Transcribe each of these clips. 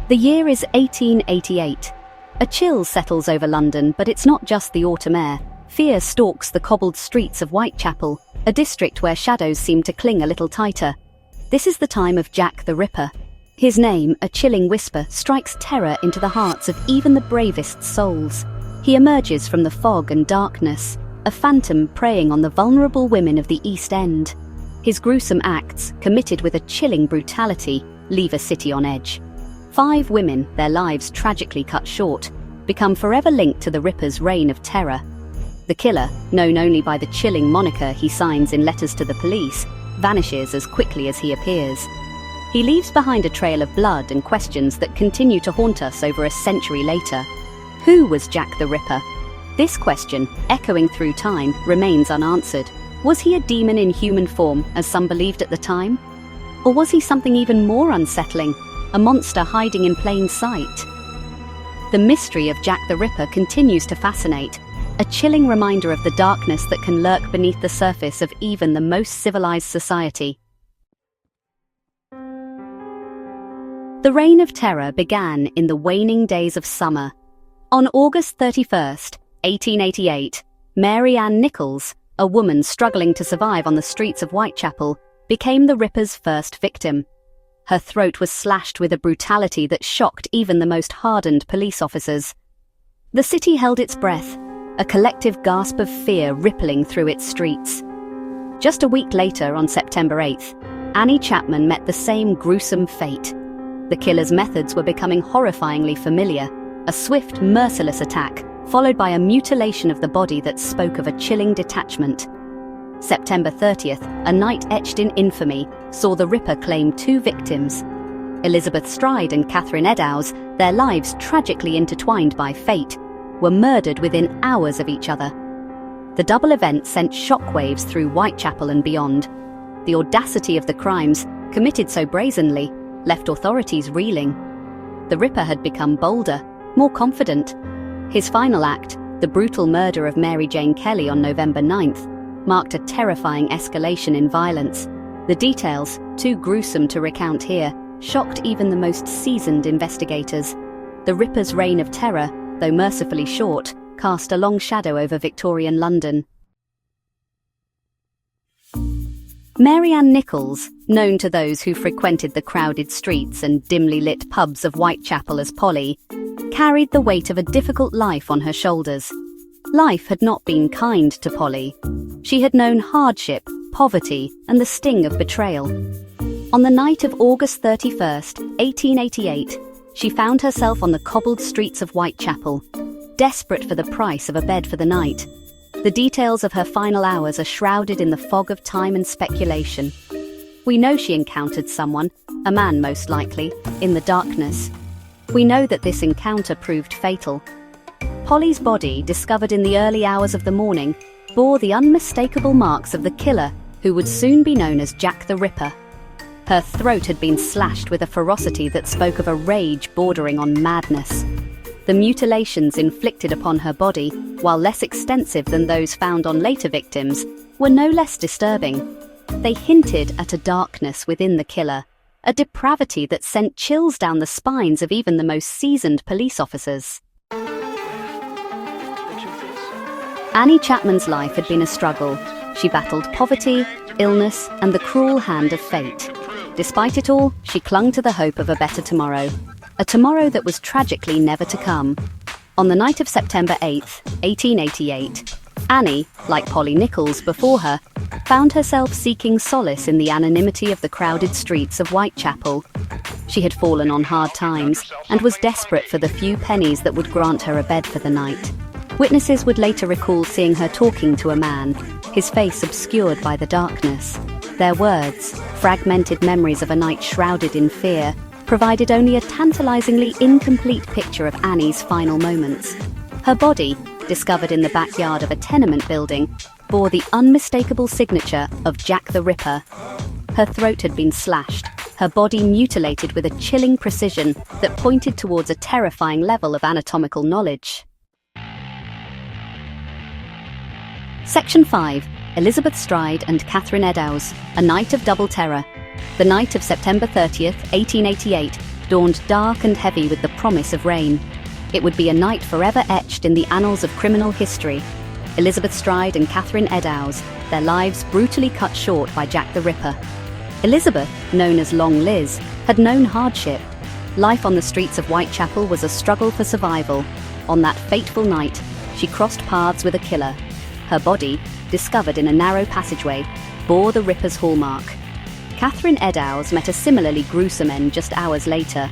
The year is 1888. A chill settles over London, but it's not just the autumn air. Fear stalks the cobbled streets of Whitechapel, a district where shadows seem to cling a little tighter. This is the time of Jack the Ripper. His name, a chilling whisper, strikes terror into the hearts of even the bravest souls. He emerges from the fog and darkness, a phantom preying on the vulnerable women of the East End. His gruesome acts, committed with a chilling brutality, leave a city on edge. 5 women, their lives tragically cut short, become forever linked to the Ripper's reign of terror. The killer, known only by the chilling moniker he signs in letters to the police, vanishes as quickly as he appears. He leaves behind a trail of blood and questions that continue to haunt us over a century later. Who was Jack the Ripper? This question, echoing through time, remains unanswered. Was he a demon in human form, as some believed at the time? Or was he something even more unsettling, a monster hiding in plain sight? The mystery of Jack the Ripper continues to fascinate, a chilling reminder of the darkness that can lurk beneath the surface of even the most civilized society. The reign of terror began in the waning days of summer. On August 31st, 1888, Mary Ann Nichols, a woman struggling to survive on the streets of Whitechapel, became the Ripper's first victim. Her throat was slashed with a brutality that shocked even the most hardened police officers. The city held its breath, a collective gasp of fear rippling through its streets. Just a week later, on September 8th, Annie Chapman met the same gruesome fate. The killer's methods were becoming horrifyingly familiar, a swift, merciless attack, followed by a mutilation of the body that spoke of a chilling detachment. September 30th, a night etched in infamy, saw the Ripper claim 2 victims. Elizabeth Stride and Catherine Eddowes, their lives tragically intertwined by fate, were murdered within hours of each other. The double event sent shockwaves through Whitechapel and beyond. The audacity of the crimes, committed so brazenly, left authorities reeling. The Ripper had become bolder, more confident. His final act, the brutal murder of Mary Jane Kelly on November 9th, marked a terrifying escalation in violence. The details, too gruesome to recount here, shocked even the most seasoned investigators. The Ripper's reign of terror, though mercifully short, cast a long shadow over Victorian London. Mary Ann Nichols, known to those who frequented the crowded streets and dimly lit pubs of Whitechapel as Polly, carried the weight of a difficult life on her shoulders. Life had not been kind to Polly. She had known hardship, poverty, and the sting of betrayal. On the night of August 31st, 1888, she found herself on the cobbled streets of Whitechapel, desperate for the price of a bed for the night. The details of her final hours are shrouded in the fog of time and speculation. We know she encountered someone, a man most likely, in the darkness. We know that this encounter proved fatal. Polly's body, discovered in the early hours of the morning, bore the unmistakable marks of the killer who would soon be known as Jack the Ripper. Her throat had been slashed with a ferocity that spoke of a rage bordering on madness. The mutilations inflicted upon her body, while less extensive than those found on later victims, were no less disturbing. They hinted at a darkness within the killer, a depravity that sent chills down the spines of even the most seasoned police officers. Annie Chapman's life had been a struggle. She battled poverty, illness, and the cruel hand of fate. Despite it all, she clung to the hope of a better tomorrow. A tomorrow that was tragically never to come. On the night of September 8th, 1888, Annie, like Polly Nichols before her, found herself seeking solace in the anonymity of the crowded streets of Whitechapel. She had fallen on hard times and was desperate for the few pennies that would grant her a bed for the night. Witnesses would later recall seeing her talking to a man, his face obscured by the darkness. Their words, fragmented memories of a night shrouded in fear, provided only a tantalizingly incomplete picture of Annie's final moments. Her body, discovered in the backyard of a tenement building, bore the unmistakable signature of Jack the Ripper. Her throat had been slashed, her body mutilated with a chilling precision that pointed towards a terrifying level of anatomical knowledge. Section 5. Elizabeth Stride and Catherine Eddowes, A Night of Double Terror. The night of September 30th, 1888, dawned dark and heavy with the promise of rain. It would be a night forever etched in the annals of criminal history. Elizabeth Stride and Catherine Eddowes, their lives brutally cut short by Jack the Ripper. Elizabeth, known as Long Liz, had known hardship. Life on the streets of Whitechapel was a struggle for survival. On that fateful night, she crossed paths with a killer. Her body, discovered in a narrow passageway, bore the Ripper's hallmark. Catherine Eddowes met a similarly gruesome end just hours later.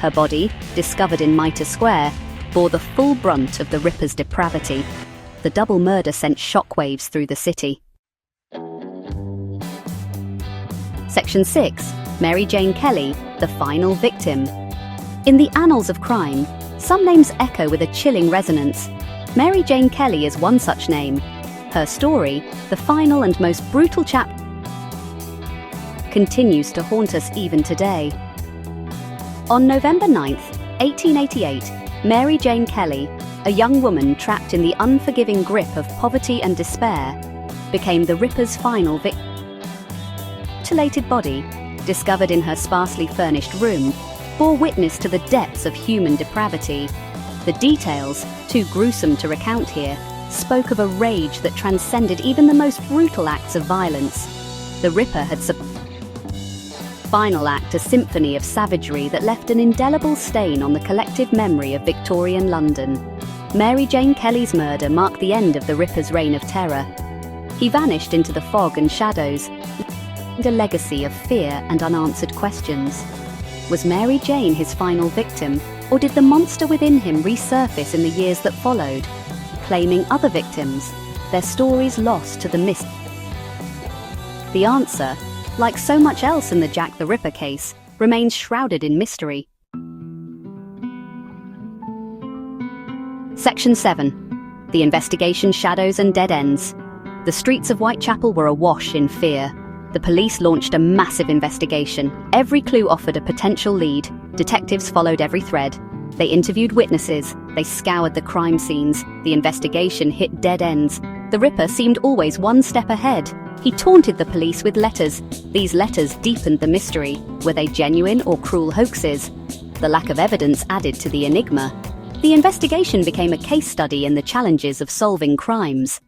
Her body, discovered in Mitre Square, bore the full brunt of the Ripper's depravity. The double murder sent shockwaves through the city. Section 6. Mary Jane Kelly, the final victim. In the annals of crime, some names echo with a chilling resonance. Mary Jane Kelly is one such name. Her story, the final and most brutal chapter, continues to haunt us even today. On November 9th, 1888, Mary Jane Kelly, a young woman trapped in the unforgiving grip of poverty and despair, became the Ripper's final victim. Her mutilated body, discovered in her sparsely furnished room, bore witness to the depths of human depravity. The details, too gruesome to recount here, spoke of a rage that transcended even the most brutal acts of violence. The Ripper had final act, a symphony of savagery that left an indelible stain on the collective memory of Victorian London. Mary Jane Kelly's murder marked the end of the Ripper's reign of terror. He vanished into the fog and shadows, leaving a legacy of fear and unanswered questions. Was Mary Jane his final victim, or did the monster within him resurface in the years that followed, claiming other victims, their stories lost to the mist? The answer, like so much else in the Jack the Ripper case, remains shrouded in mystery. Section 7. The investigation shadows and dead ends. The streets of Whitechapel were awash in fear. The police launched a massive investigation. Every clue offered a potential lead. Detectives followed every thread. They interviewed witnesses. They scoured the crime scenes. The investigation hit dead ends. The Ripper seemed always one step ahead. He taunted the police with letters. These letters deepened the mystery. Were they genuine or cruel hoaxes? The lack of evidence added to the enigma. The investigation became a case study in the challenges of solving crimes.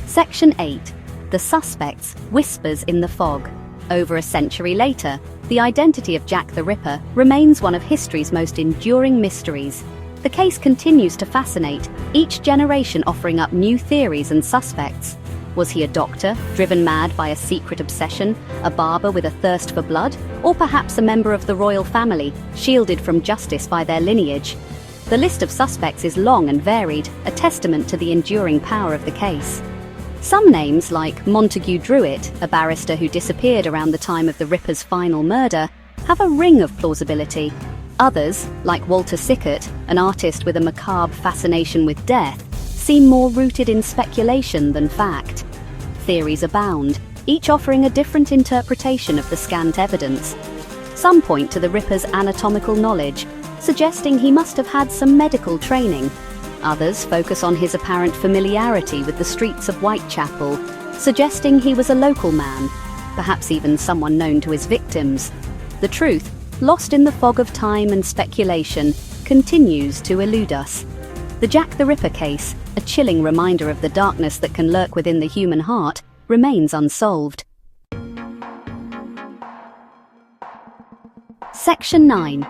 Section 8. The suspects, whispers in the fog. Over a century later, the identity of Jack the Ripper remains one of history's most enduring mysteries. The case continues to fascinate, each generation offering up new theories and suspects. Was he a doctor, driven mad by a secret obsession, a barber with a thirst for blood, or perhaps a member of the royal family, shielded from justice by their lineage? The list of suspects is long and varied, a testament to the enduring power of the case. Some names, like Montague Druitt, a barrister who disappeared around the time of the Ripper's final murder, have a ring of plausibility. Others, like Walter Sickert, an artist with a macabre fascination with death, seem more rooted in speculation than fact. Theories abound, each offering a different interpretation of the scant evidence. Some point to the Ripper's anatomical knowledge, suggesting he must have had some medical training. Others focus on his apparent familiarity with the streets of Whitechapel, suggesting he was a local man, perhaps even someone known to his victims. The truth, lost in the fog of time and speculation, continues to elude us. The Jack the Ripper case, a chilling reminder of the darkness that can lurk within the human heart, remains unsolved. Section 9.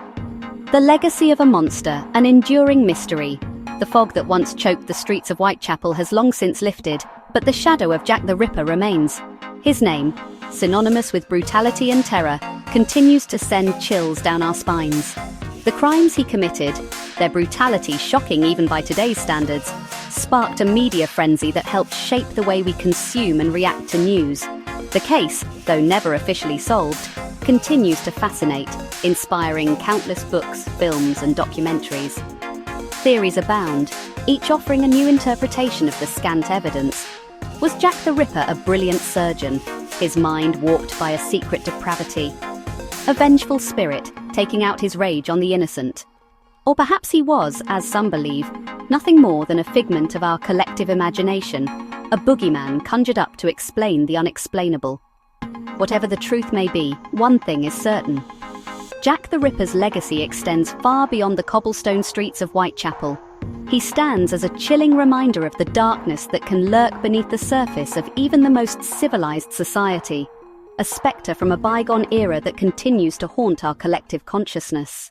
The legacy of a monster, an enduring mystery. The fog that once choked the streets of Whitechapel has long since lifted, but the shadow of Jack the Ripper remains. His name, synonymous with brutality and terror, continues to send chills down our spines. The crimes he committed, their brutality shocking even by today's standards, sparked a media frenzy that helped shape the way we consume and react to news. The case, though never officially solved, continues to fascinate, inspiring countless books, films, and documentaries. Theories abound, each offering a new interpretation of the scant evidence. Was Jack the Ripper a brilliant surgeon, his mind warped by a secret depravity? A vengeful spirit, taking out his rage on the innocent? Or perhaps he was, as some believe, nothing more than a figment of our collective imagination, a boogeyman conjured up to explain the unexplainable. Whatever the truth may be, one thing is certain. Jack the Ripper's legacy extends far beyond the cobblestone streets of Whitechapel. He stands as a chilling reminder of the darkness that can lurk beneath the surface of even the most civilized society, a spectre from a bygone era that continues to haunt our collective consciousness.